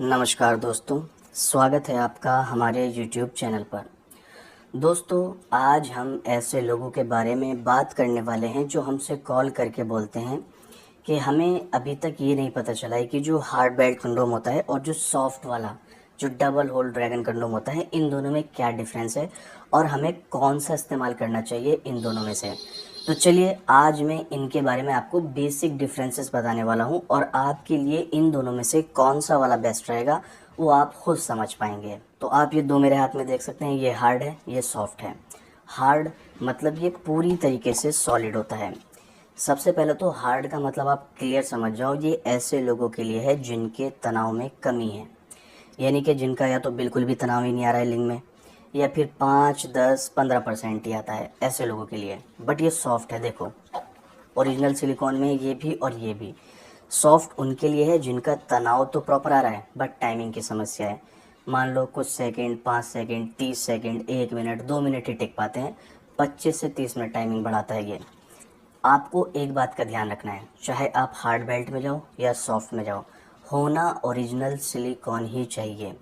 नमस्कार दोस्तों, स्वागत है आपका हमारे YouTube चैनल पर। दोस्तों, आज हम ऐसे लोगों के बारे में बात करने वाले हैं जो हमसे कॉल करके बोलते हैं कि हमें अभी तक ये नहीं पता चला है कि जो हार्ड बेल्ट कंडोम होता है और जो सॉफ्ट वाला जो डबल होल ड्रैगन कंडोम होता है, इन दोनों में क्या डिफरेंस है और हमें कौन सा इस्तेमाल करना चाहिए इन दोनों में से। तो चलिए, आज मैं इनके बारे में आपको बेसिक डिफरेंसेस बताने वाला हूँ और आपके लिए इन दोनों में से कौन सा वाला बेस्ट रहेगा वो आप खुद समझ पाएंगे। तो आप ये दो मेरे हाथ में देख सकते हैं, ये हार्ड है, ये सॉफ्ट है। हार्ड मतलब ये पूरी तरीके से सॉलिड होता है। सबसे पहले तो हार्ड का मतलब आप क्लियर समझ जाओ, ये ऐसे लोगों के लिए है जिनके तनाव में कमी है, यानी कि जिनका या तो बिल्कुल भी तनाव ही नहीं आ रहा है लिंग में, या फिर 5, 10, 15% ही आता है, ऐसे लोगों के लिए। बट ये सॉफ्ट है, देखो ओरिजिनल सिलिकॉन में ये भी और ये भी। सॉफ्ट उनके लिए है जिनका तनाव तो प्रॉपर आ रहा है बट टाइमिंग की समस्या है। मान लो कुछ second, 5 second, 30 second, 1 minute, 2 minute ही टिक पाते हैं, 25 से 30 मिनट टाइमिंग बढ़ाता है ये। आपको एक बात का ध्यान रखना है, चाहे आप हार्ड बेल्ट में जाओ या सॉफ्ट में जाओ, होना ओरिजिनल सिलिकॉन ही चाहिए।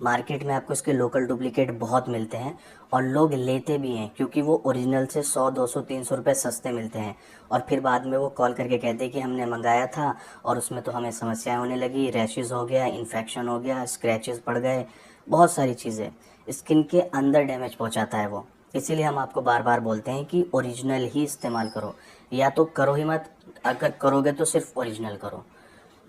मार्केट में आपको इसके लोकल डुप्लीकेट बहुत मिलते हैं और लोग लेते भी हैं क्योंकि वो ओरिजिनल से 100, 200, 300 रुपये सस्ते मिलते हैं। और फिर बाद में वो कॉल करके कहते हैं कि हमने मंगाया था और उसमें तो हमें समस्याएं होने लगी, रैशेज़ हो गया, इन्फेक्शन हो गया, स्क्रैचेस पड़ गए, बहुत सारी चीज़ें, स्किन के अंदर डैमेज पहुंचाता है वो। इसीलिए हम आपको बार बार बोलते हैं कि ओरिजिनल ही इस्तेमाल करो, या तो करो ही मत, अगर करोगे तो सिर्फ ओरिजिनल करो।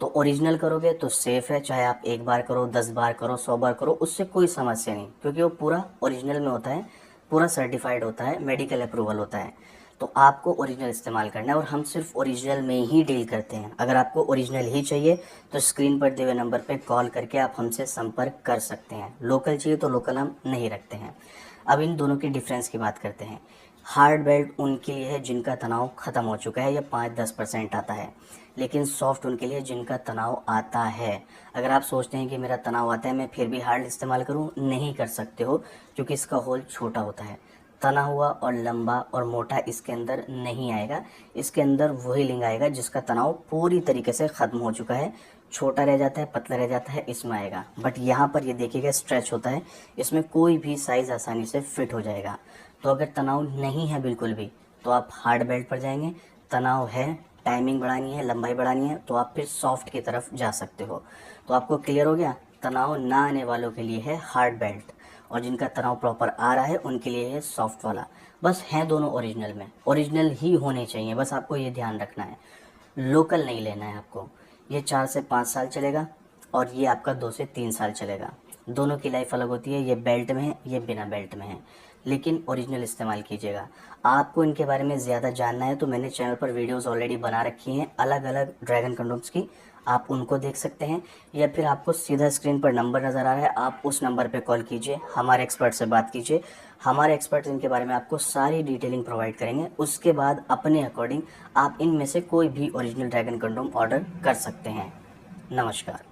तो ओरिजिनल करोगे तो सेफ़ है, चाहे आप 1 बार करो, 10 बार करो, 100 बार करो, उससे कोई समस्या नहीं, क्योंकि वो पूरा ओरिजिनल में होता है, पूरा सर्टिफाइड होता है, मेडिकल अप्रूवल होता है। तो आपको ओरिजिनल इस्तेमाल करना है और हम सिर्फ ओरिजिनल में ही डील करते हैं। अगर आपको ओरिजिनल ही चाहिए तो स्क्रीन पर दिए हुए नंबर पर कॉल करके आप हमसे संपर्क कर सकते हैं। लोकल चाहिए तो लोकल हम नहीं रखते हैं। अब इन दोनों के डिफरेंस की बात करते हैं। हार्ड बेल्ट उनके लिए है जिनका तनाव ख़त्म हो चुका है या 5-10% आता है, लेकिन सॉफ्ट उनके लिए जिनका तनाव आता है। अगर आप सोचते हैं कि मेरा तनाव आता है मैं फिर भी हार्ड इस्तेमाल करूं, नहीं कर सकते हो, क्योंकि इसका होल छोटा होता है। तना हुआ और लंबा और मोटा इसके अंदर नहीं आएगा। इसके अंदर वही लिंग आएगा जिसका तनाव पूरी तरीके से ख़त्म हो चुका है। छोटा रह जाता है, पतला रह जाता है, इसमें आएगा। बट यहाँ पर ये देखिएगा स्ट्रेच होता है, इसमें कोई भी साइज़ आसानी से फिट हो जाएगा। तो अगर तनाव नहीं है बिल्कुल भी तो आप हार्ड बेल्ट पर जाएंगे। तनाव है, टाइमिंग बढ़ानी है, लंबाई बढ़ानी है, तो आप फिर सॉफ्ट की तरफ जा सकते हो। तो आपको क्लियर हो गया, तनाव ना आने वालों के लिए है हार्ड बेल्ट और जिनका तनाव प्रॉपर आ रहा है उनके लिए है सॉफ्ट वाला। बस हैं दोनों ओरिजिनल में, ओरिजिनल ही होने चाहिए, बस आपको ये ध्यान रखना है। लोकल नहीं लेना है आपको। ये 4 से 5 साल चलेगा और ये आपका 2 से 3 साल चलेगा। दोनों की लाइफ अलग होती है, ये बेल्ट में है, ये बिना बेल्ट में है, लेकिन ओरिजिनल इस्तेमाल कीजिएगा। आपको इनके बारे में ज़्यादा जानना है तो मैंने चैनल पर वीडियोस ऑलरेडी बना रखी हैं अलग अलग ड्रैगन कंडोम्स की, आप उनको देख सकते हैं। या फिर आपको सीधा स्क्रीन पर नंबर नज़र आ रहा है, आप उस नंबर पे कॉल कीजिए, हमारे एक्सपर्ट से बात कीजिए। हमारे एक्सपर्ट इनके बारे में आपको सारी डिटेलिंग प्रोवाइड करेंगे। उसके बाद अपने अकॉर्डिंग आप इनमें से कोई भी ओरिजिनल ड्रैगन कंडोम ऑर्डर कर सकते हैं। नमस्कार।